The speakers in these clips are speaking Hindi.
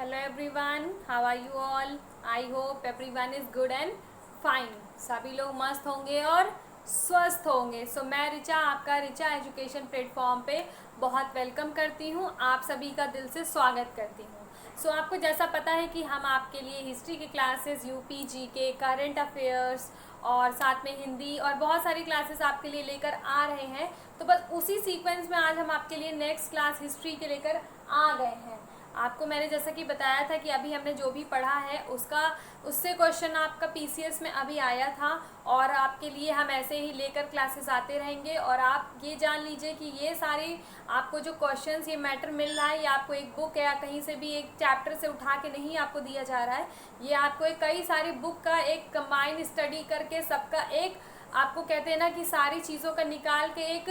Hello everyone, how are you all? I hope everyone is good and fine. सभी लोग मस्त होंगे और स्वस्थ होंगे। मैं रिचा, आपका रिचा एजुकेशन प्लेटफॉर्म पे बहुत वेलकम करती हूँ, आप सभी का दिल से स्वागत करती हूँ। आपको जैसा पता है कि हम आपके लिए हिस्ट्री के क्लासेस, यूपी जी के, करंट अफेयर्स और साथ में हिंदी और बहुत सारी क्लासेस आपके लिए लेकर आ रहे हैं। तो बस उसी सीक्वेंस में आज हम आपके लिए नेक्स्ट क्लास हिस्ट्री के लेकर आ गए हैं। आपको मैंने जैसा कि बताया था कि अभी हमने जो भी पढ़ा है उससे क्वेश्चन आपका पीसीएस में अभी आया था और आपके लिए हम ऐसे ही लेकर क्लासेस आते रहेंगे। और आप ये जान लीजिए कि ये सारे आपको जो क्वेश्चंस ये मैटर मिल रहा है, ये आपको एक बुक या कहीं से भी एक चैप्टर से उठा के नहीं आपको दिया जा रहा है। ये आपको एक कई सारी बुक का एक कंबाइंड स्टडी करके सबका एक आपको कहते हैं ना कि सारी चीज़ों का निकाल के एक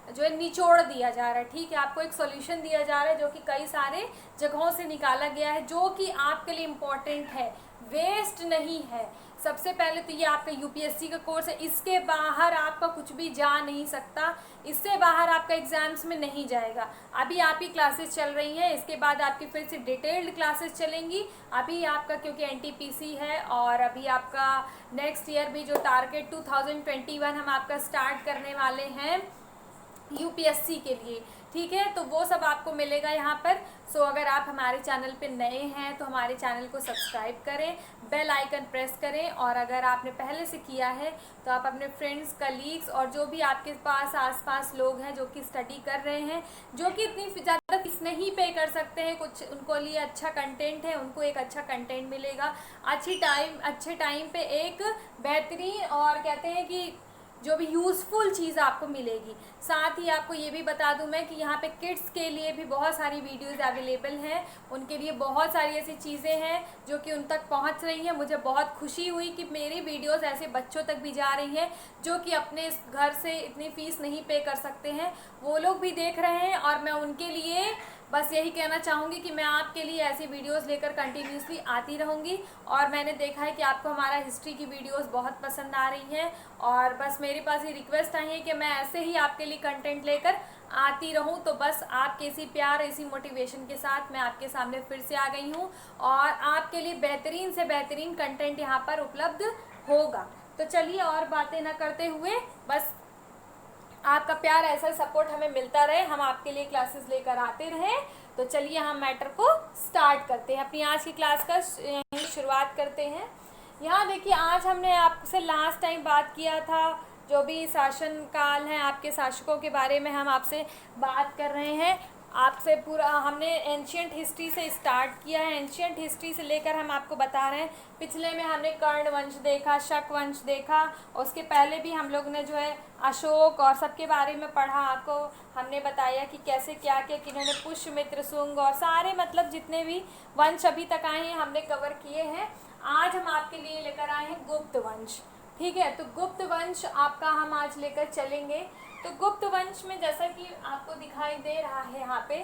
जो है निचोड़ दिया जा रहा है। ठीक है, आपको एक सॉल्यूशन दिया जा रहा है जो कि कई सारे जगहों से निकाला गया है, जो कि आपके लिए इम्पोर्टेंट है, वेस्ट नहीं है। सबसे पहले तो ये आपका यूपीएससी का कोर्स है, इसके बाहर आपका कुछ भी जा नहीं सकता, इससे बाहर आपका एग्जाम्स में नहीं जाएगा। अभी आपकी क्लासेस चल रही हैं, इसके बाद आपकी फिर से डिटेल्ड क्लासेस चलेंगी। अभी आपका क्योंकि एनटीपीसी है और अभी आपका नेक्स्ट ईयर भी जो टारगेट 2021 हम आपका स्टार्ट करने वाले हैं यूपीएससी के लिए। ठीक है, तो वो सब आपको मिलेगा यहाँ पर। अगर आप हमारे चैनल पे नए हैं तो हमारे चैनल को सब्सक्राइब करें, बेल आइकन प्रेस करें, और अगर आपने पहले से किया है तो आप अपने फ्रेंड्स, कलीग्स और जो भी आपके पास आसपास लोग हैं जो कि स्टडी कर रहे हैं, जो कि इतनी ज़्यादा फीस नहीं पे कर सकते हैं, कुछ उनको लिए अच्छा कंटेंट है, उनको एक अच्छा कंटेंट मिलेगा अच्छे टाइम पे एक बेहतरीन और कहते हैं कि जो भी यूज़फुल चीज़ आपको मिलेगी। साथ ही आपको ये भी बता दूं मैं कि यहाँ पे किड्स के लिए भी बहुत सारी वीडियोस अवेलेबल हैं, उनके लिए बहुत सारी ऐसी चीज़ें हैं जो कि उन तक पहुँच रही हैं। मुझे बहुत खुशी हुई कि मेरी वीडियोस ऐसे बच्चों तक भी जा रही हैं जो कि अपने घर से इतनी फ़ीस नहीं पे कर सकते हैं, वो लोग भी देख रहे हैं। और मैं उनके लिए बस यही कहना चाहूँगी कि मैं आपके लिए ऐसी वीडियोस लेकर कंटिन्यूसली आती रहूँगी। और मैंने देखा है कि आपको हमारा हिस्ट्री की वीडियोस बहुत पसंद आ रही हैं, और बस मेरे पास ये रिक्वेस्ट आई है कि मैं ऐसे ही आपके लिए कंटेंट लेकर आती रहूं। तो बस आपके इसी प्यार, इसी मोटिवेशन के साथ मैं आपके सामने फिर से आ गई हूं और आपके लिए बेहतरीन से बेहतरीन कंटेंट यहाँ पर उपलब्ध होगा। तो चलिए और बातें ना करते हुए, बस आपका प्यार ऐसा सपोर्ट हमें मिलता रहे, हम आपके लिए क्लासेस लेकर आते रहें। तो चलिए हम मैटर को स्टार्ट करते हैं, अपनी आज की क्लास का शुरुआत करते हैं। यहाँ देखिए, आज हमने आपसे लास्ट टाइम बात किया था, जो भी शासन काल है आपके शासकों के बारे में हम आपसे बात कर रहे हैं। आपसे पूरा हमने एंशियंट हिस्ट्री से स्टार्ट किया है, एंशियंट हिस्ट्री से लेकर हम आपको बता रहे हैं। पिछले में हमने कर्ण वंश देखा, शक वंश देखा, और उसके पहले भी हम लोग ने जो है अशोक और सबके बारे में पढ़ा। आपको हमने बताया कि कैसे क्या क्या किन्होंने पुष्यमित्र, शुंग और सारे मतलब जितने भी वंश अभी तक आए हैं हमने कवर किए हैं। आज हम आपके लिए लेकर आए हैं गुप्त वंश। ठीक है, तो गुप्त वंश आपका हम आज लेकर चलेंगे। तो गुप्त वंश में जैसा कि आपको दिखाई दे रहा है यहाँ पे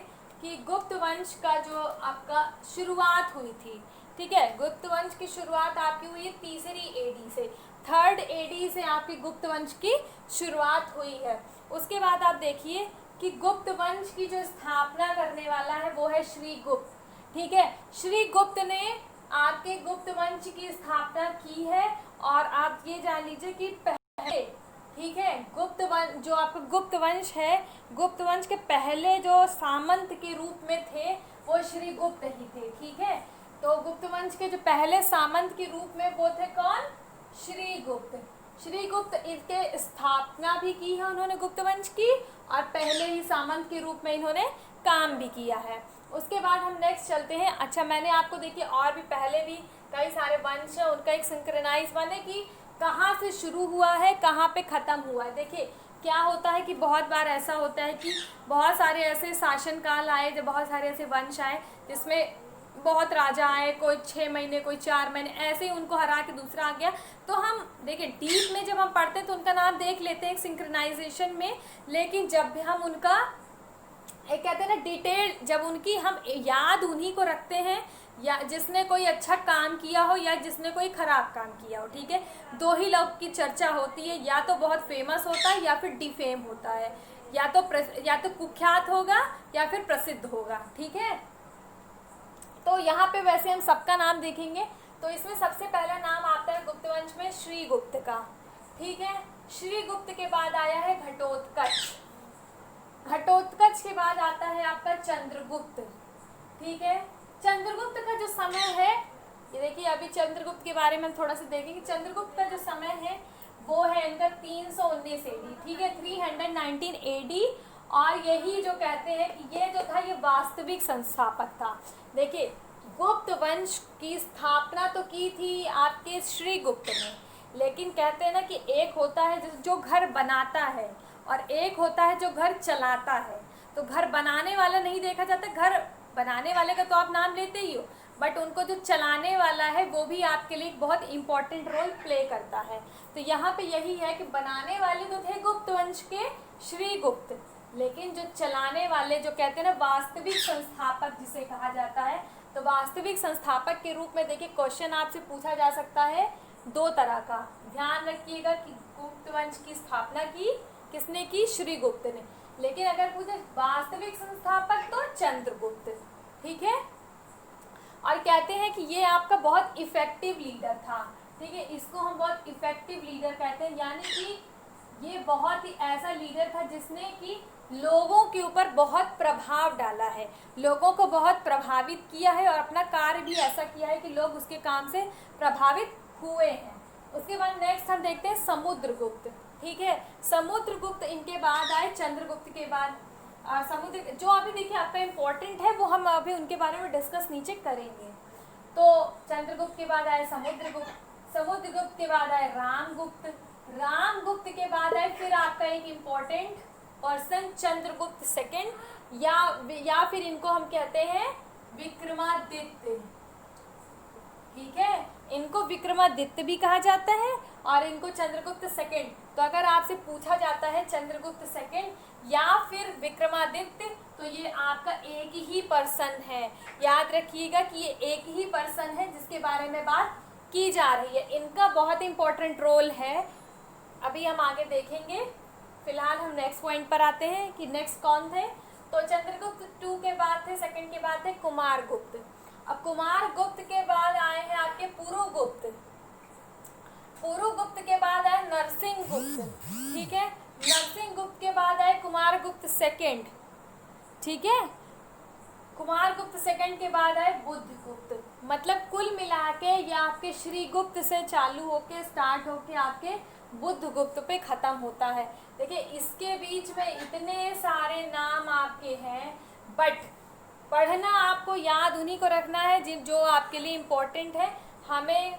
कि गुप्त वंश का जो आपका शुरुआत हुई थी। ठीक है, गुप्त वंश की शुरुआत आपकी हुई है 3री एडी से, 3rd एडी से आपकी गुप्त वंश की शुरुआत हुई है। उसके बाद आप देखिए कि गुप्त वंश की जो स्थापना करने वाला है वो है श्रीगुप्त। ठीक है, श्रीगुप्त ने आपके गुप्त वंश की स्थापना की है। और आप ये जान लीजिए कि पहले, ठीक है, गुप्त वंश जो आपका गुप्त वंश है, गुप्त वंश के पहले जो सामंत के रूप में थे वो श्रीगुप्त ही थे। ठीक है, तो गुप्त वंश के जो पहले सामंत के रूप में वो थे कौन? श्रीगुप्त। श्रीगुप्त इसके स्थापना भी की है उन्होंने गुप्त वंश की, और पहले ही सामंत के रूप में इन्होंने काम भी किया है। उसके बाद हम नेक्स्ट चलते हैं। अच्छा, मैंने आपको देखिए और भी पहले भी कई सारे वंश हैं, उनका एक सिंक्रोनाइज वन है कि कहाँ से शुरू हुआ है, कहाँ पे ख़त्म हुआ है। देखिए क्या होता है कि बहुत बार ऐसा होता है कि बहुत सारे ऐसे शासनकाल आए, जब बहुत सारे ऐसे वंश आए जिसमें बहुत राजा आए, कोई 6 महीने, कोई 4 महीने, ऐसे ही उनको हरा के दूसरा आ गया। तो हम देखिए डीप में जब हम पढ़ते हैं तो उनका नाम देख लेते हैं सिंक्रोनाइजेशन में, लेकिन जब भी हम उनका एक कहते हैं ना डिटेल, जब उनकी हम याद उन्हीं को रखते हैं या जिसने कोई अच्छा काम किया हो या जिसने कोई खराब काम किया हो। ठीक है, दो ही लोग की चर्चा होती है, या तो बहुत फेमस होता है या फिर डिफेम होता है, या तो कुख्यात होगा या फिर प्रसिद्ध होगा। ठीक है, तो यहाँ पे वैसे हम सबका नाम देखेंगे, तो इसमें सबसे पहला नाम आता है गुप्त वंश में श्रीगुप्त का, ठीक है। श्रीगुप्त के बाद आया है घटोत्कच, घटोत्कच के बाद आता है आपका चंद्रगुप्त, ठीक है। चंद्रगुप्त का जो समय है, ये देखिए अभी चंद्रगुप्त के बारे में हम थोड़ा सा देखेंगे। चंद्रगुप्त का जो समय है वो है इनका 319 AD, ठीक है, 319 AD। और यही जो कहते हैं कि ये जो था ये वास्तविक संस्थापक था। देखिए गुप्त वंश की स्थापना तो की थी आपके श्रीगुप्त ने, लेकिन कहते हैं ना कि एक होता है जो घर बनाता है और एक होता है जो घर चलाता है। तो घर बनाने वाला नहीं देखा जाता, घर बनाने वाले का तो आप नाम लेते ही हो, बट उनको जो चलाने वाला है वो भी आपके लिए एक बहुत इंपॉर्टेंट रोल प्ले करता है। तो यहाँ पे यही है कि बनाने वाले तो थे गुप्त वंश के श्रीगुप्त, लेकिन जो चलाने वाले जो कहते हैं ना वास्तविक संस्थापक जिसे कहा जाता है, तो वास्तविक संस्थापक के रूप में देखिए क्वेश्चन आपसे पूछा जा सकता है दो तरह का। ध्यान रखिएगा कि गुप्त वंश की स्थापना की किसने की? श्रीगुप्त ने। लेकिन अगर पूछे वास्तविक संस्थापक तो चंद्रगुप्त, ठीक है। और कहते हैं कि ये आपका बहुत इफेक्टिव लीडर था, ठीक है, इसको हम बहुत इफेक्टिव लीडर कहते हैं, यानी कि ये बहुत ही ऐसा लीडर था जिसने कि लोगों के ऊपर बहुत प्रभाव डाला है, लोगों को बहुत प्रभावित किया है और अपना कार्य भी ऐसा किया है कि लोग उसके काम से प्रभावित हुए हैं। उसके बाद नेक्स्ट हम देखते हैं समुद्रगुप्त, ठीक है। समुद्रगुप्त इनके बाद आए चंद्रगुप्त के बाद। समुद्र जो अभी देखिए आपका इम्पोर्टेंट है वो हम अभी उनके बारे में डिस्कस नीचे करेंगे। तो चंद्रगुप्त के बाद आए समुद्रगुप्त, समुद्रगुप्त के बाद आए रामगुप्त, रामगुप्त के बाद आए फिर आपका एक इम्पोर्टेंट पर्सन चंद्रगुप्त सेकंड, या फिर इनको हम कहते हैं विक्रमादित्य, ठीक है। इनको विक्रमादित्य भी कहा जाता है और इनको चंद्रगुप्त सेकंड। तो अगर आपसे पूछा जाता है चंद्रगुप्त सेकंड या फिर विक्रमादित्य, तो ये आपका एक ही पर्सन है। याद रखिएगा कि ये एक ही पर्सन है जिसके बारे में बात की जा रही है। इनका बहुत इंपॉर्टेंट रोल है, अभी हम आगे देखेंगे। फिलहाल हम नेक्स्ट पॉइंट पर आते हैं कि नेक्स्ट कौन थे। तो चंद्रगुप्त 2 के बाद थे, सेकंड के बाद थे कुमारगुप्त। अब कुमारगुप्त के बाद आए हैं आपके पुरुगुप्त, पुरुगुप्त के बाद आए नरसिंहगुप्त, ठीक है। नरसिंहगुप्त के बाद आए कुमारगुप्त सेकंड, ठीक है। कुमारगुप्त सेकंड के बाद आए बुद्धगुप्त। मतलब कुल मिला के ये आपके श्रीगुप्त से चालू होके स्टार्ट होके आपके बुद्धगुप्त पे खत्म होता है। देखिए इसके बीच में इतने सारे नाम आपके हैं, बट पढ़ना आपको याद उन्हीं को रखना है जो आपके लिए इम्पोर्टेंट है। हमें,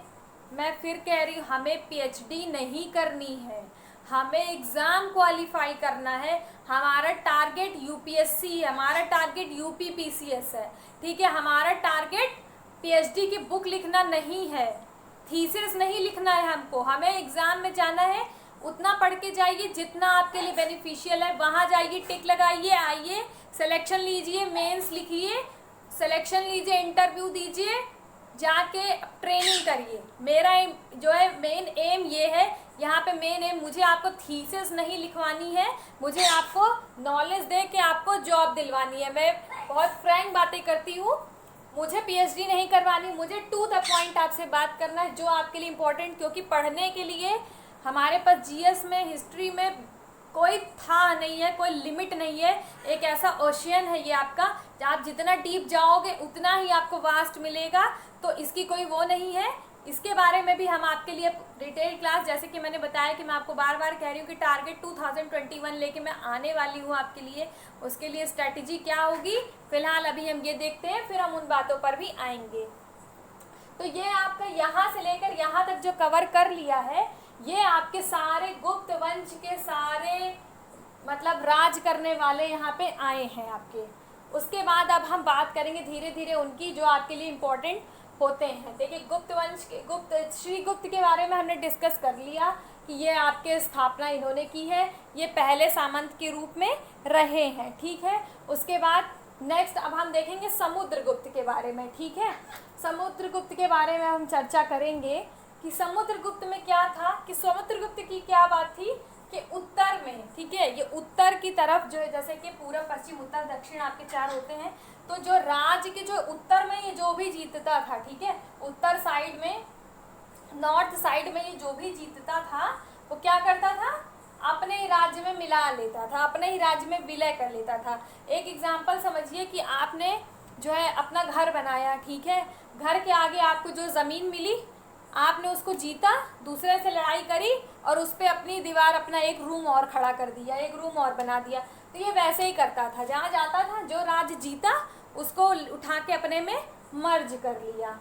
मैं फिर कह रही हूँ, हमें PhD नहीं करनी है, हमें एग्ज़ाम क्वालिफाई करना है। हमारा टारगेट UPSC है, हमारा टारगेट UPPCS है, ठीक है। हमारा टारगेट PhD की बुक लिखना नहीं है, थीसिस नहीं लिखना है हमको। हमें एग्ज़ाम में जाना है, उतना पढ़ के जाइए जितना आपके लिए बेनिफिशियल है, वहाँ जाइए, टिक लगाइए, आइए, सिलेक्शन लीजिए, मेंस लिखिए, सिलेक्शन लीजिए, इंटरव्यू दीजिए, जाके ट्रेनिंग करिए। मेरा जो है मेन एम ये है, यहाँ पे मेन एम, मुझे आपको थीसिस नहीं लिखवानी है, मुझे आपको नॉलेज दे के आपको जॉब दिलवानी है। मैं बहुत फ्रैंक बातें करती हूँ, मुझे PhD नहीं करवानी, मुझे टू द पॉइंट आपसे बात करना है जो आपके लिए इम्पोर्टेंट। क्योंकि पढ़ने के लिए हमारे पास GS में, हिस्ट्री में कोई था नहीं है, कोई लिमिट नहीं है। एक ऐसा ओशियन है ये आपका, आप जितना डीप जाओगे उतना ही आपको वास्ट मिलेगा। तो इसकी कोई वो नहीं है। इसके बारे में भी हम आपके लिए डिटेल क्लास, जैसे कि मैंने बताया कि मैं आपको बार बार कह रही हूँ कि टारगेट 2021 लेके मैं आने वाली हूँ आपके लिए। उसके लिए स्ट्रैटेजी क्या होगी, फिलहाल अभी हम ये देखते हैं, फिर हम उन बातों पर भी आएंगे। तो ये आपका यहाँ से लेकर यहाँ तक जो कवर कर लिया है, ये आपके सारे गुप्त वंश के सारे मतलब राज करने वाले यहाँ पे आए हैं आपके। उसके बाद अब हम बात करेंगे धीरे धीरे उनकी जो आपके लिए इम्पोर्टेंट होते हैं। देखिए गुप्त वंश के, श्रीगुप्त के बारे में हमने डिस्कस कर लिया कि ये आपके स्थापना इन्होंने की है, ये पहले सामंत के रूप में रहे हैं, ठीक है। उसके बाद नेक्स्ट अब हम देखेंगे समुद्रगुप्त के बारे में, ठीक है। समुद्रगुप्त के बारे में हम चर्चा करेंगे कि समुद्रगुप्त में क्या था, कि समुद्रगुप्त की क्या बात थी कि उत्तर में, ठीक है, ये उत्तर की तरफ जो है, जैसे कि पूर्व पश्चिम उत्तर दक्षिण आपके 4 होते हैं, तो जो राज्य के जो उत्तर में ये जो भी जीतता था, ठीक है, उत्तर साइड में, नॉर्थ साइड में ये जो भी जीतता था वो क्या करता था, अपने ही राज्य में मिला लेता था, अपने ही राज्य में विलय कर लेता था। एक एग्जाम्पल समझिए कि आपने जो है अपना घर बनाया, ठीक है, घर के आगे आपको जो ज़मीन मिली, आपने उसको जीता, दूसरे से लड़ाई करी और उस पर अपनी दीवार, अपना एक रूम और खड़ा कर दिया, एक रूम और बना दिया। तो ये वैसे ही करता था, जहाँ जाता था जो राज्य जीता उसको उठा के अपने में मर्ज कर लिया।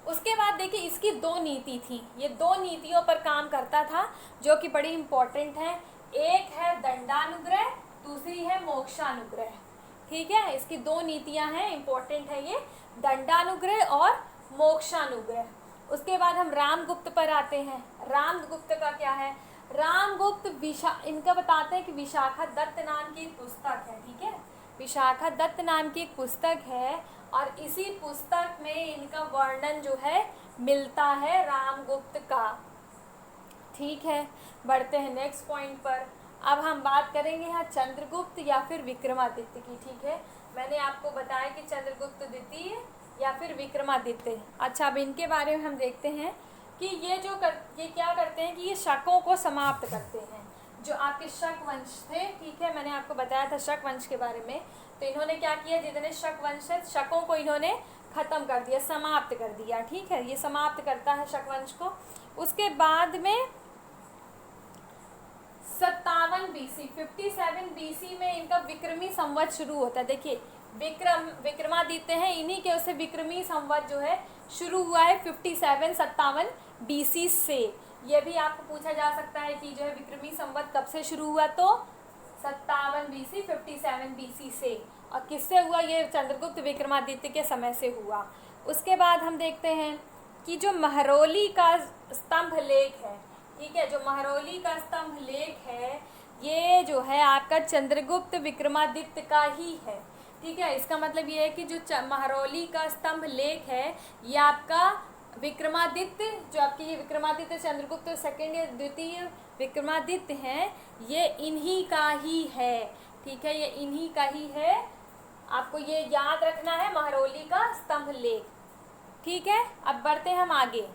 उसके बाद देखिए इसकी 2 नीति थी, ये 2 नीतियों पर काम करता था जो कि बड़ी इंपॉर्टेंट है। एक है दंडानुग्रह, दूसरी है मोक्षानुग्रह, ठीक है, इसकी 2 नीतियां हैं, इंपॉर्टेंट है ये, दंडानुग्रह और मोक्षानुग्रह। उसके बाद हम रामगुप्त पर आते हैं। रामगुप्त का क्या है, रामगुप्त इनका बताते हैं कि विशाखा दत्त नाम की एक पुस्तक है, ठीक है, विशाखा दत्त नाम की एक पुस्तक है और इसी पुस्तक में इनका वर्णन जो है मिलता है रामगुप्त का, ठीक है। बढ़ते हैं नेक्स्ट पॉइंट पर। अब हम बात करेंगे यहाँ चंद्रगुप्त या फिर विक्रमादित्य की, ठीक है। मैंने आपको बताया कि चंद्रगुप्त द्वितीय या फिर विक्रमादित्य। अच्छा, अब इनके बारे में हम देखते हैं कि ये क्या करते हैं कि ये शकों को समाप्त करते हैं, जो आपके शक वंश थे, ठीक है, मैंने आपको बताया था शक वंश के बारे में। तो इन्होंने क्या किया, जितने शक वंश है शकों को इन्होंने खत्म कर दिया, समाप्त कर दिया, ठीक है, ये समाप्त करता है शक वंश को। उसके बाद में 57 BC 57 BC में इनका विक्रमी संवत शुरू होता है। देखिए विक्रमादित्य हैं, इन्हीं के उससे विक्रमी संवत जो है शुरू हुआ है 57 BC से। ये भी आपको पूछा जा सकता है कि जो है विक्रमी संवत कब से शुरू हुआ, तो 57 BC 57 BC से। और किससे हुआ, ये चंद्रगुप्त विक्रमादित्य के समय से हुआ। उसके बाद हम देखते हैं कि जो महरौली का स्तंभ लेख है, ठीक है, जो महरौली का स्तंभ लेख है ये जो है आपका चंद्रगुप्त विक्रमादित्य का ही है, ठीक है। इसका मतलब ये है कि जो महरौली का स्तंभ लेख है ये आपका विक्रमादित्य, जो आपकी ये विक्रमादित्य चंद्रगुप्त सेकंड या द्वितीय विक्रमादित्य हैं, ये इन्हीं का ही है, ठीक है, ये इन्हीं का ही है। आपको ये याद रखना है, महरौली का स्तंभ लेख, ठीक है। अब बढ़ते हैं हम आगे,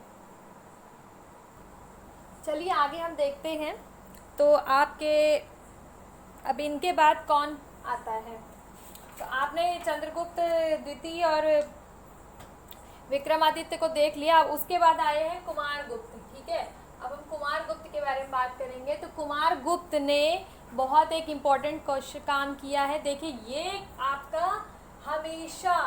चलिए आगे हम देखते हैं। तो आपके अब इनके बाद कौन आता है, तो आपने चंद्रगुप्त द्वितीय और विक्रमादित्य को देख लिया। अब उसके बाद आए हैं कुमारगुप्त, ठीक है। अब हम कुमारगुप्त के बारे में बात करेंगे। तो कुमारगुप्त ने बहुत एक इम्पॉर्टेंट क्वेश्चन काम किया है। देखिए ये आपका हमेशा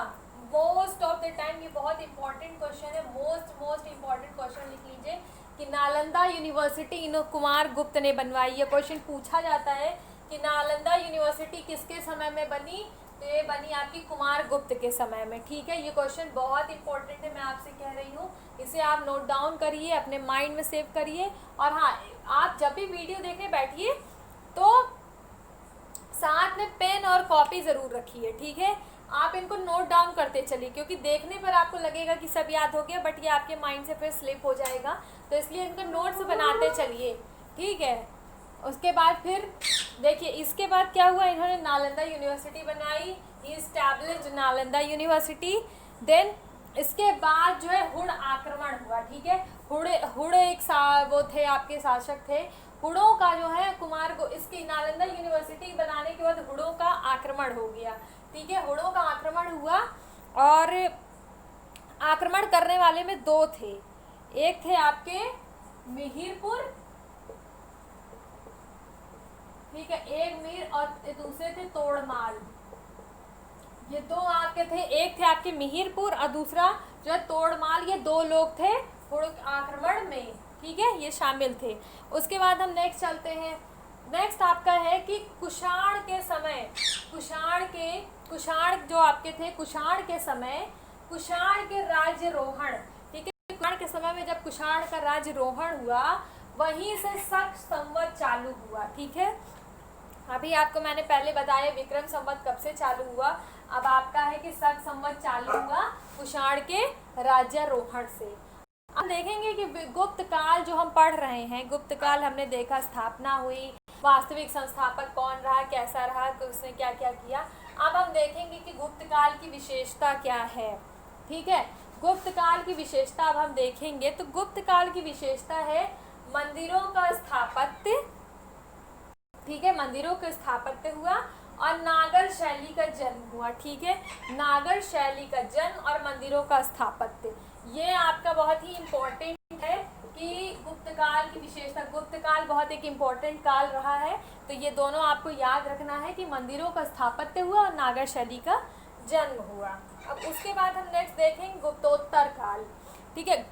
मोस्ट ऑफ द टाइम ये बहुत इंपॉर्टेंट क्वेश्चन है, मोस्ट इम्पॉर्टेंट क्वेश्चन लिख लीजिए कि नालंदा यूनिवर्सिटी इन कुमारगुप्त ने बनवाई। ये क्वेश्चन पूछा जाता है कि नालंदा यूनिवर्सिटी किसके समय में बनी, तो ये बनी आपकी कुमारगुप्त के समय में, ठीक है। ये क्वेश्चन बहुत इंपॉर्टेंट है, मैं आपसे कह रही हूँ, इसे आप नोट डाउन करिए, अपने माइंड में सेव करिए। और हाँ, आप जब भी वीडियो देखने बैठिए तो साथ में पेन और कॉपी ज़रूर रखिए, ठीक है। आप इनको नोट डाउन करते चलिए, क्योंकि देखने पर आपको लगेगा कि सब याद हो गया, बट ये आपके माइंड से फिर स्लिप हो जाएगा, तो इसलिए इनको नोट्स बनाते चलिए, ठीक है। उसके बाद फिर देखिए इसके बाद क्या हुआ, इन्होंने नालंदा यूनिवर्सिटी बनाई, he established Nalanda university. Then इसके बाद जो है हुण आक्रमण हुआ, ठीक है। हुण एक वो थे आपके शासक थे। हुणों का जो है इसकी नालंदा यूनिवर्सिटी बनाने के बाद हुणों का आक्रमण हो गया, ठीक है। हुणों का आक्रमण हुआ और आक्रमण करने वाले में 2 थे, एक थे आपके मिहिरपुर, ठीक है, एक मीर और दूसरे थे तोड़माल। ये 2 आपके थे, एक थे आपके मिहिरपुर और दूसरा जो है तोड़माल। ये 2 लोग थे हुण आक्रमण में, ठीक है, ये शामिल थे। उसके बाद हम नेक्स्ट चलते हैं। नेक्स्ट आपका है कि कुषाण के समय, कुषाण जो आपके थे, कुषाण के समय कुषाण के राज्यरोहण, ठीक है। कुषाण के समय में जब कुषाण का राज्यरोहण हुआ वहीं से शक संवत चालू हुआ, ठीक है। अभी आपको मैंने पहले बताया विक्रम संवत कब से चालू हुआ, अब आपका है कि शक संवत चालू हुआ कुषाण के राज्यारोहण से। अब देखेंगे कि गुप्त काल जो हम पढ़ रहे हैं, गुप्त काल हमने देखा स्थापना हुई, वास्तविक संस्थापक कौन रहा, कैसा रहा, तो उसने क्या क्या किया। अब हम देखेंगे कि गुप्त काल की विशेषता क्या है। ठीक है, गुप्त काल की विशेषता अब हम देखेंगे। तो गुप्त काल की विशेषता है मंदिरों का स्थापत्य। ठीक है, मंदिरों का स्थापत्य हुआ और नागर शैली का जन्म हुआ। ठीक है, नागर शैली का जन्म और मंदिरों का स्थापत्य, ये आपका बहुत ही इम्पोर्टेंट है कि गुप्त काल की विशेषता। गुप्त काल बहुत एक इम्पोर्टेंट काल रहा है, तो ये दोनों आपको याद रखना है कि मंदिरों का स्थापत्य हुआ और नागर शैली का जन्म हुआ। अब उसके बाद हम नेक्स्ट देखेंगे गुप्तोत्तर काल। ठीक है,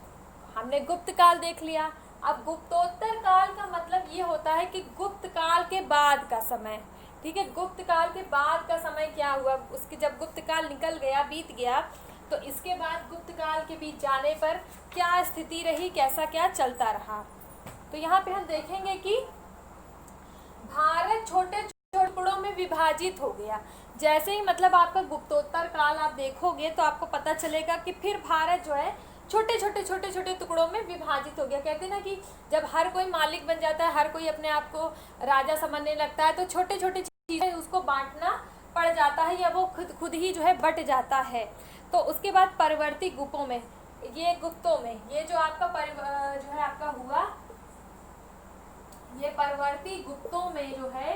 हमने गुप्त काल देख लिया। अब गुप्तोत्तर काल का मतलब ये होता है कि गुप्त काल के बाद का समय। ठीक है, गुप्त काल के बाद का समय क्या हुआ, उसके जब गुप्त काल निकल गया, बीत गया, तो इसके बाद गुप्त काल के बीच जाने पर क्या स्थिति रही, कैसा क्या चलता रहा। तो यहाँ पे हम देखेंगे कि भारत छोटे छोटे टुकड़ों में विभाजित हो गया। जैसे ही मतलब आपका गुप्तोत्तर काल आप देखोगे तो आपको पता चलेगा कि फिर भारत जो है छोटे छोटे टुकड़ों में विभाजित हो गया। कहते हैं ना कि जब हर कोई मालिक बन जाता है, हर कोई अपने आप को राजा समझने लगता है, तो छोटे छोटे चीज़ें उसको बांटना पड़ जाता है या वो खुद ही जो है बट जाता है। तो उसके बाद परवर्ती गुप्तों में, ये गुप्तों में ये जो आपका जो है आपका हुआ, ये परवर्ती गुप्तों में जो है,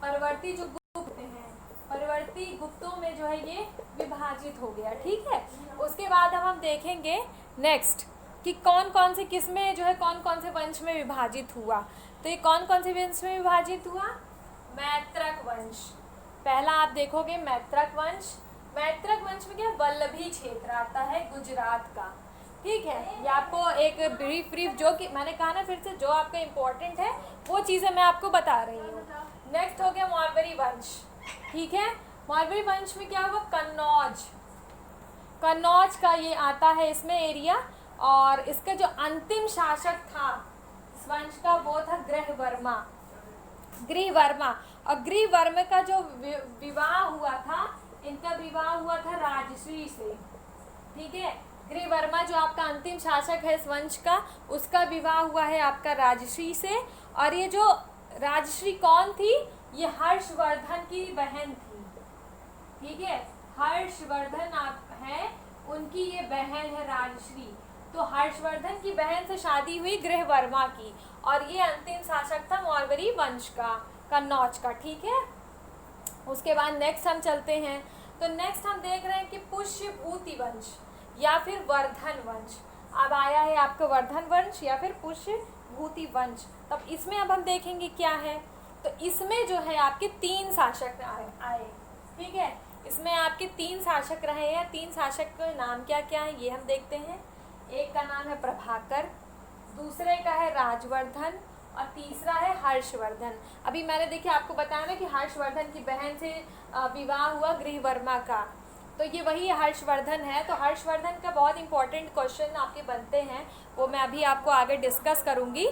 परवर्ती जो गुप्त हैं, परवर्ती गुप्तों में जो है ये विभाजित हो गया। ठीक है, उसके बाद हम देखेंगे नेक्स्ट कि कौन कौन से किस में जो है कौन कौन से वंश में विभाजित हुआ। तो ये कौन कौन से वंश में विभाजित हुआ, मैत्रक वंश। पहला आप देखोगे मैत्रक वंश। मैत्रक वंश में क्या, वल्लभी क्षेत्र आता है गुजरात का। ठीक है, ये आपको एक ब्रीफ जो कि मैंने कहा ना, फिर से जो आपका इम्पोर्टेंट है वो चीज़ें मैं आपको बता रही हूँ। नेक्स्ट हो गया मौर्वरी वंश। ठीक है, मौर्वरी वंश में क्या हुआ, कन्नौज, कन्नौज का ये आता है इसमें एरिया। और इसका जो अंतिम शासक था इस वंश का वो था गृहवर्मा, गृहवर्मा। और गृहवर्मा का जो विवाह हुआ था, इनका विवाह हुआ था राजश्री से। ठीक है, गृहवर्मा जो आपका अंतिम शासक है इस वंश का, उसका विवाह हुआ है आपका राजश्री से। और ये जो राजश्री कौन थी, ये हर्षवर्धन की बहन थी। ठीक है, हर्षवर्धन आप हैं, उनकी ये बहन है राजश्री। तो हर्षवर्धन की बहन से शादी हुई गृहवर्मा की, और ये अंतिम शासक था मौर्वरी वंश का, कन्नौज का। ठीक है, उसके बाद नेक्स्ट हम चलते हैं। तो नेक्स्ट हम देख रहे हैं कि पुष्यभूति वंश या फिर वर्धन वंश। अब आया है आपका वर्धन वंश या फिर पुष्यभूति वंश। तब इसमें अब हम देखेंगे क्या है। तो इसमें जो है आपके 3 शासक आए। ठीक है, इसमें आपके 3 शासक रहे हैं। 3 शासक के नाम क्या क्या है ये हम देखते हैं। एक का नाम है प्रभाकर, दूसरे का है राजवर्धन और तीसरा है हर्षवर्धन। अभी मैंने देखिए आपको बताया ना कि हर्षवर्धन की बहन से विवाह हुआ गृहवर्मा का, तो ये वही हर्षवर्धन है। तो हर्षवर्धन का बहुत इंपॉर्टेंट क्वेश्चन आपके बनते हैं, वो मैं अभी आपको आगे डिस्कस करूँगी।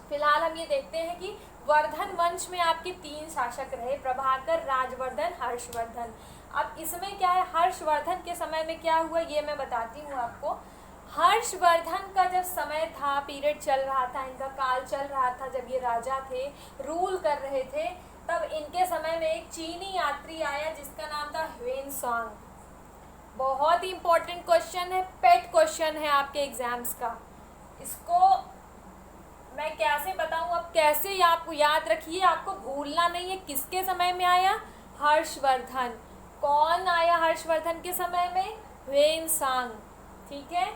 फिलहाल हम ये देखते हैं कि वर्धन वंश में आपके 3 शासक रहे, प्रभाकर, राजवर्धन, हर्षवर्धन। अब इसमें क्या है, हर्षवर्धन के समय में क्या हुआ ये मैं बताती हूँ आपको। हर्षवर्धन का जब समय था, पीरियड चल रहा था, इनका काल चल रहा था, जब ये राजा थे, रूल कर रहे थे, तब इनके समय में एक चीनी यात्री आया जिसका नाम था ह्वेनसांग। बहुत ही इंपॉर्टेंट क्वेश्चन है, पेट क्वेश्चन है आपके एग्जाम्स का। इसको मैं कैसे बताऊं, अब कैसे आपको याद रखिए, आपको भूलना नहीं है। किसके समय में आया, हर्षवर्धन। कौन आया हर्षवर्धन के समय में, ह्वेनसांग। ठीक है,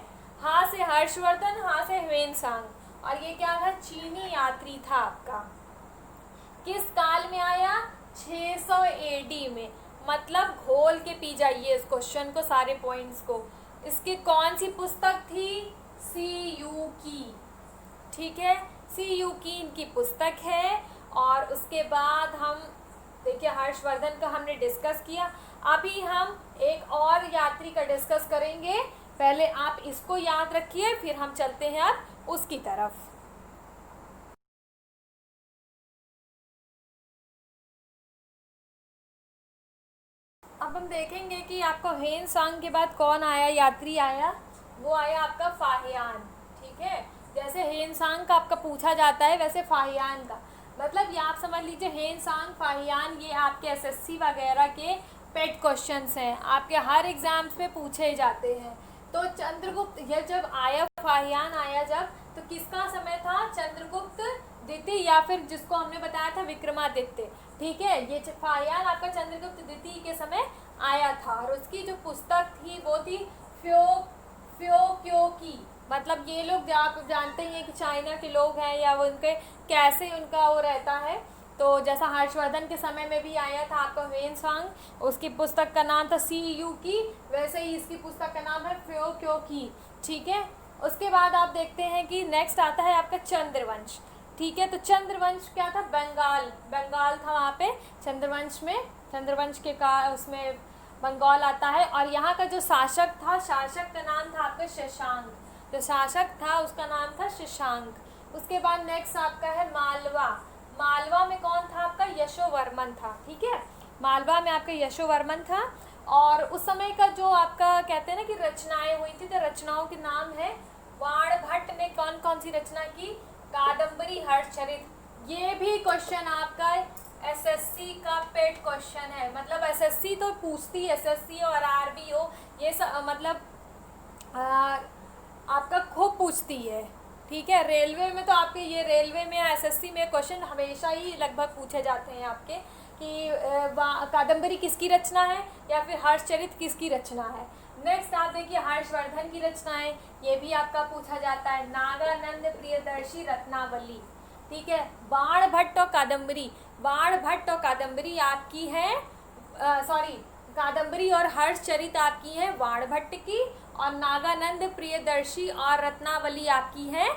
हाँ से हर्षवर्धन, हाँ से ह्वेनसांग। और ये क्या था, चीनी यात्री था आपका। किस काल में आया, 600 एडी में। मतलब घोल के पी जाइए इस क्वेश्चन को, सारे पॉइंट्स को। इसकी कौन सी पुस्तक थी, CU की। ठीक है, CU की इनकी पुस्तक है। और उसके बाद हम देखिए हर्षवर्धन का हमने डिस्कस किया। अभी हम एक और यात्री का डिस्कस करेंगे। पहले आप इसको याद रखिए, फिर हम चलते हैं अब उसकी तरफ। अब हम देखेंगे कि आपको ह्वेनसांग के बाद कौन आया, यात्री आया, वो आया आपका फाहियान। ठीक है, जैसे ह्वेनसांग का आपका पूछा जाता है वैसे फाहियान का। मतलब ये आप समझ लीजिए हेन सांग फाहियान ये आपके एसएससी वगैरह के पेट क्वेश्चंस हैं, आपके हर एग्जाम्स में पूछे जाते हैं। तो चंद्रगुप्त ये जब आया, फाहियान आया जब, तो किसका समय था? चंद्रगुप्त द्वितीय या फिर जिसको हमने बताया था विक्रमादित्य। ठीक है, ये फाहियान आपका चंद्रगुप्त द्वितीय के समय आया था और उसकी जो पुस्तक थी वो थी फ्यो फ्यो क्यो की। मतलब ये लोग आप जानते ही हैं कि चाइना के लोग हैं या वो उनके कैसे उनका वो रहता है। तो जैसा हर्षवर्धन के समय में भी आया था आपका ह्वेनसांग, उसकी पुस्तक का नाम था सी यू की, वैसे ही इसकी पुस्तक का नाम है फ्यो क्यो की। ठीक है, उसके बाद आप देखते हैं कि नेक्स्ट आता है आपका चंद्रवंश। ठीक है, तो चंद्रवंश क्या था? बंगाल था वहाँ पे चंद्रवंश में, चंद्रवंश के का उसमें बंगाल आता है। और यहाँ का जो शासक था, शासक का नाम था आपका शशांक। जो शासक था उसका नाम था शशांक। उसके बाद नेक्स्ट आपका है मालवा। मालवा में कौन था आपका? यशोवर्मन था। ठीक है, मालवा में आपका यशोवर्मन था। और उस समय का जो आपका कहते हैं ना कि रचनाएं हुई थी, तो रचनाओं के नाम है बाणभट्ट ने कौन कौन सी रचना की? कादम्बरी, हर्षचरित। ये भी क्वेश्चन आपका एसएससी का पेट क्वेश्चन है। मतलब एसएससी तो पूछती, एसएससी और आरबीओ ये सब मतलब आपका खूब पूछती है। ठीक है, रेलवे में तो आपके ये रेलवे में एसएससी में क्वेश्चन हमेशा ही लगभग पूछे जाते हैं आपके कि कादम्बरी किसकी रचना है या फिर हर्षचरित किसकी रचना है। नेक्स्ट आप देखिए हर्षवर्धन की रचनाएं, ये भी आपका पूछा जाता है। नागानंद प्रियदर्शी रत्नावली। ठीक है, बाणभट्ट और कादम्बरी, बाणभट्ट और कादम्बरी आपकी है, सॉरी कादम्बरी और हर्षचरित आपकी है बाणभट्ट की, और नागानंद प्रियदर्शी और रत्नावली आपकी है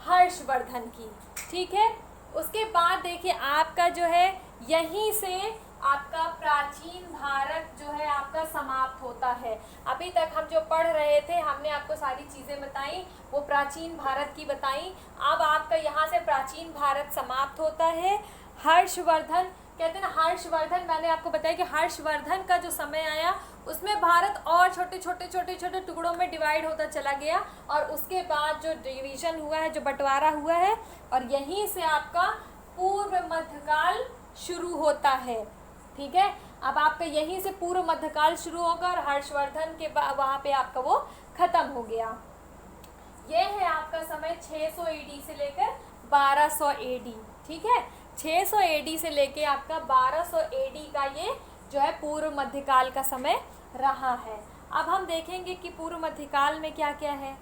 हर्षवर्धन की। ठीक है, उसके बाद देखिए आपका जो है यहीं से आपका प्राचीन भारत जो है आपका समाप्त होता है। अभी तक हम जो पढ़ रहे थे हमने आपको सारी चीज़ें बताई, वो प्राचीन भारत की बताई। अब आपका यहाँ से प्राचीन भारत समाप्त होता है। हर्षवर्धन कहते हैं ना, हर्षवर्धन मैंने आपको बताया कि हर्षवर्धन का जो समय आया उसमें भारत और छोटे छोटे टुकड़ों में डिवाइड होता चला गया, और उसके बाद जो डिवीज़न हुआ है, जो बंटवारा हुआ है, और यहीं से आपका पूर्व मध्यकाल शुरू होता है। ठीक है, अब आपका यहीं से पूर्व मध्यकाल शुरू होगा और हर्षवर्धन के वहाँ पे आपका वो खत्म हो गया। ये है आपका समय 600 AD से लेकर 1200 AD। ठीक है, 600 AD से लेके आपका 1200 AD का ये जो है पूर्व मध्यकाल का समय रहा है। अब हम देखेंगे कि पूर्व मध्यकाल में क्या क्या है।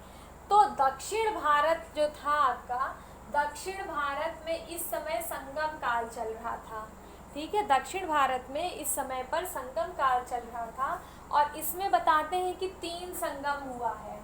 तो दक्षिण भारत जो था आपका, दक्षिण भारत में इस समय संगम काल चल रहा था। ठीक है, दक्षिण भारत में इस समय पर संगम काल चल रहा था, और इसमें बताते हैं कि 3 संगम हुआ है।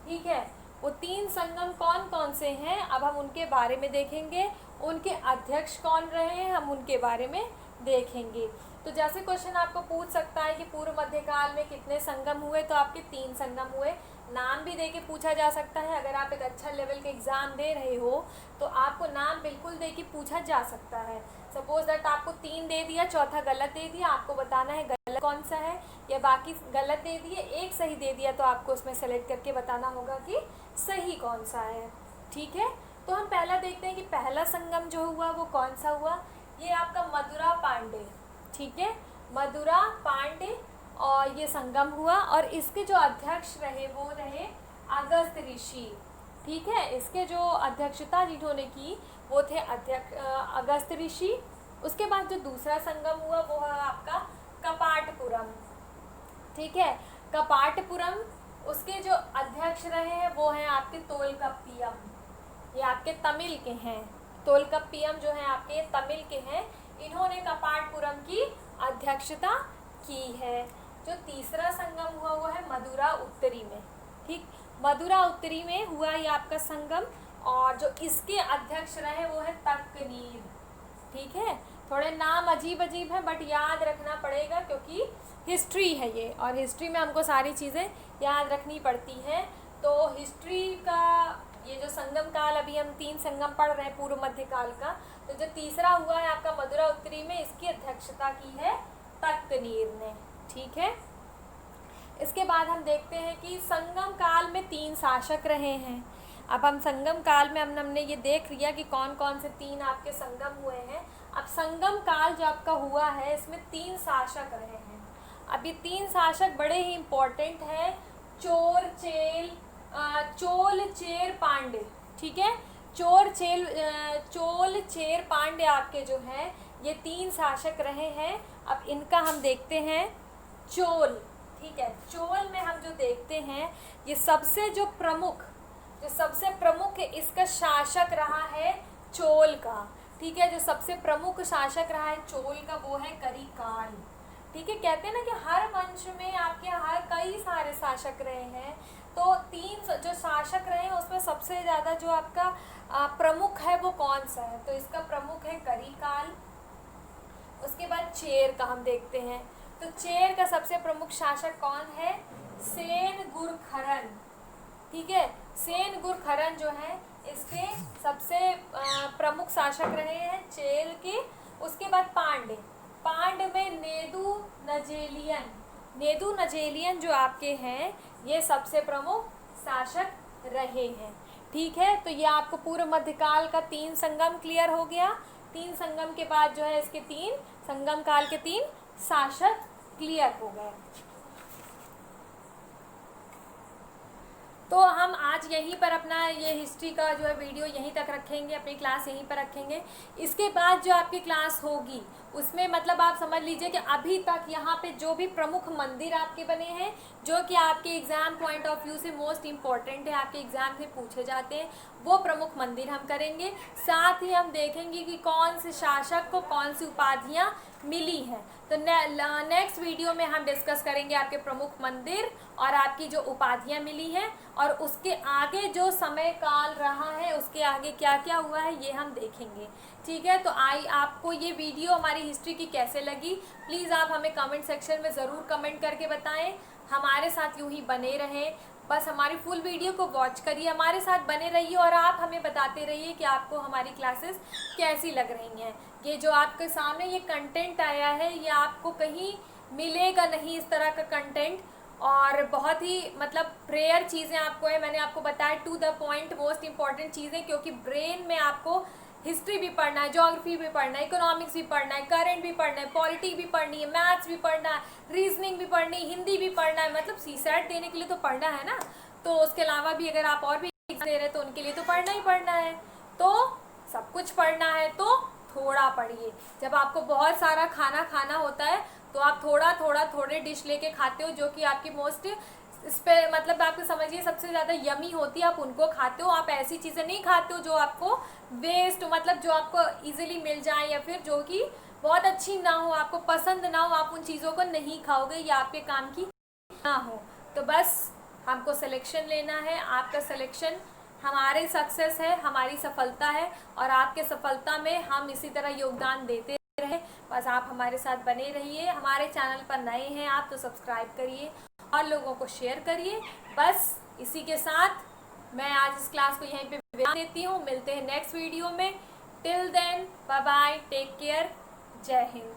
ठीक है, वो 3 संगम कौन कौन से हैं अब हम उनके बारे में देखेंगे, उनके अध्यक्ष कौन रहे हैं हम उनके बारे में देखेंगे। तो जैसे क्वेश्चन आपको पूछ सकता है कि पूर्व मध्यकाल में कितने संगम हुए, तो आपके 3 संगम हुए। नाम भी दे के पूछा जा सकता है, अगर आप एक अच्छा लेवल के एग्ज़ाम दे रहे हो तो आपको नाम बिल्कुल दे के पूछा जा सकता है। सपोज दैट आपको 3 दे दिया, चौथा गलत दे दिया, आपको बताना है गलत कौन सा है, या बाकी गलत दे दिए, एक सही दे दिया, तो आपको उसमें सेलेक्ट करके बताना होगा कि सही कौन सा है। ठीक है, तो हम पहला देखते हैं कि पहला संगम जो हुआ वो कौन सा हुआ। ये आपका मदुरा पांडे। ठीक है, मदुरा पांडे और ये संगम हुआ, और इसके जो अध्यक्ष रहे वो रहे अगस्त ऋषि। ठीक है, इसके जो अध्यक्षता जिन्होंने की वो थे अगस्त ऋषि। उसके बाद जो दूसरा संगम हुआ वो है आपका कपाटपुरम। ठीक है, कपाटपुरम, उसके जो अध्यक्ष रहे हैं वो हैं आपके तोलकप्पियम, ये आपके तमिल के हैं। तोलकप्पियम जो है आपके तमिल के हैं, इन्होंने कपाटपुरम की अध्यक्षता की है। जो तीसरा संगम हुआ वो है मदुरा उत्तरी में। ठीक, मदुरा उत्तरी में हुआ ये आपका संगम, और जो इसके अध्यक्ष रहे वो है तकनीर। ठीक है, थोड़े नाम अजीब अजीब हैं बट याद रखना पड़ेगा क्योंकि हिस्ट्री है ये, और हिस्ट्री में हमको सारी चीज़ें याद रखनी पड़ती हैं। तो हिस्ट्री का ये जो संगम काल, अभी हम 3 संगम पढ़ रहे हैं पूर्व मध्यकाल का, तो जो तीसरा हुआ है आपका मदुरा उत्तरी में, इसकी अध्यक्षता की है तकनीर ने। ठीक है, इसके बाद हम देखते हैं कि संगम काल में 3 शासक रहे हैं। अब हम संगम काल में हमने ये देख लिया कि कौन कौन से 3 आपके संगम हुए हैं। अब संगम काल जो आपका हुआ है इसमें 3 शासक रहे हैं। अब ये 3 शासक बड़े ही इम्पोर्टेंट हैं, चोल चेर पांड्य, ठीक है। चोल चेर पांड्य आपके जो हैं ये 3 शासक रहे हैं। अब इनका हम देखते हैं चोल, ठीक है। चोल में हम जो देखते हैं ये सबसे प्रमुख इसका शासक रहा है चोल का, ठीक है। जो सबसे प्रमुख शासक रहा है चोल का वो है करिकाल, ठीक है। कहते हैं ना कि हर वंश में आपके कई सारे शासक रहे हैं, तो 3 जो शासक रहे हैं उसमें सबसे ज़्यादा जो आपका प्रमुख है वो कौन सा है, तो इसका प्रमुख है करिकाल। उसके बाद चेर का हम देखते हैं, तो चेर का सबसे प्रमुख शासक कौन है, सेन गुरखरन, ठीक है। सेन गुरखरन जो है इसके सबसे प्रमुख शासक रहे हैं चेर के। उसके बाद पांड्य में नेदू नजेलियन जो आपके हैं ये सबसे प्रमुख शासक रहे हैं, ठीक है। तो ये आपको पूर्व मध्यकाल का 3 संगम क्लियर हो गया। 3 संगम के बाद जो है इसके 3 संगम काल के 3 शासक क्लियर हो गए। तो हम आज यहीं पर अपना ये हिस्ट्री का जो है वीडियो यहीं तक रखेंगे, अपनी क्लास यहीं पर रखेंगे। इसके बाद जो आपकी क्लास होगी उसमें मतलब आप समझ लीजिए कि अभी तक यहाँ पे जो भी प्रमुख मंदिर आपके बने हैं जो कि आपके एग्ज़ाम पॉइंट ऑफ व्यू से मोस्ट इम्पॉर्टेंट है, आपके एग्ज़ाम में पूछे जाते हैं, वो प्रमुख मंदिर हम करेंगे। साथ ही हम देखेंगे कि कौन से शासक को कौन सी उपाधियाँ मिली हैं। तो नेक्स्ट वीडियो में हम डिस्कस करेंगे आपके प्रमुख मंदिर और आपकी जो उपाधियाँ मिली हैं, और उसके आगे जो समय काल रहा है उसके आगे क्या क्या हुआ है ये हम देखेंगे, ठीक है। तो आपको ये वीडियो हमारी हिस्ट्री की कैसे लगी, प्लीज़ आप हमें कमेंट सेक्शन में ज़रूर कमेंट करके बताएं। हमारे साथ यूँ ही बने रहें, बस हमारी फुल वीडियो को वॉच करिए, हमारे साथ बने रहिए और आप हमें बताते रहिए कि आपको हमारी क्लासेस कैसी लग रही हैं। ये जो आपके सामने ये कंटेंट आया है ये आपको कहीं मिलेगा नहीं इस तरह का कंटेंट, और बहुत ही मतलब रेयर चीज़ें आपको है। मैंने आपको बताया to the point most important चीज़ें, क्योंकि ब्रेन में आपको हिस्ट्री भी पढ़ना है, ज्योग्राफी भी पढ़ना है, इकोनॉमिक्स भी पढ़ना है, करंट भी पढ़ना है, पॉलिटी भी पढ़नी है, मैथ्स भी पढ़ना है, रीजनिंग भी पढ़नी है, हिंदी भी पढ़ना है, मतलब सीसैट देने के लिए तो पढ़ना है ना। तो उसके अलावा भी अगर आप और भी एग्जाम दे रहे हैं तो उनके लिए तो पढ़ना ही पढ़ना है। तो सब कुछ पढ़ना है तो थोड़ा पढ़िए। जब आपको बहुत सारा खाना खाना होता है तो आप थोड़े डिश लेके खाते हो जो कि आपकी मोस्ट इस पर मतलब आपको समझिए सबसे ज़्यादा यमी होती है, आप उनको खाते हो। आप ऐसी चीज़ें नहीं खाते हो जो आपको वेस्ट मतलब जो आपको इजीली मिल जाए या फिर जो कि बहुत अच्छी ना हो, आपको पसंद ना हो, आप उन चीज़ों को नहीं खाओगे या आपके काम की ना हो। तो बस हमको सिलेक्शन लेना है, आपका सिलेक्शन हमारे सक्सेस है, हमारी सफलता है, और आपके सफलता में हम इसी तरह योगदान देते रहे। बस आप हमारे साथ बने रहिए। हमारे चैनल पर नए हैं आप तो सब्सक्राइब करिए और लोगों को शेयर करिए। बस इसी के साथ मैं आज इस क्लास को यहीं पे विराम देती हूँ। मिलते हैं नेक्स्ट वीडियो में। Till then bye bye, take care, जय हिंद।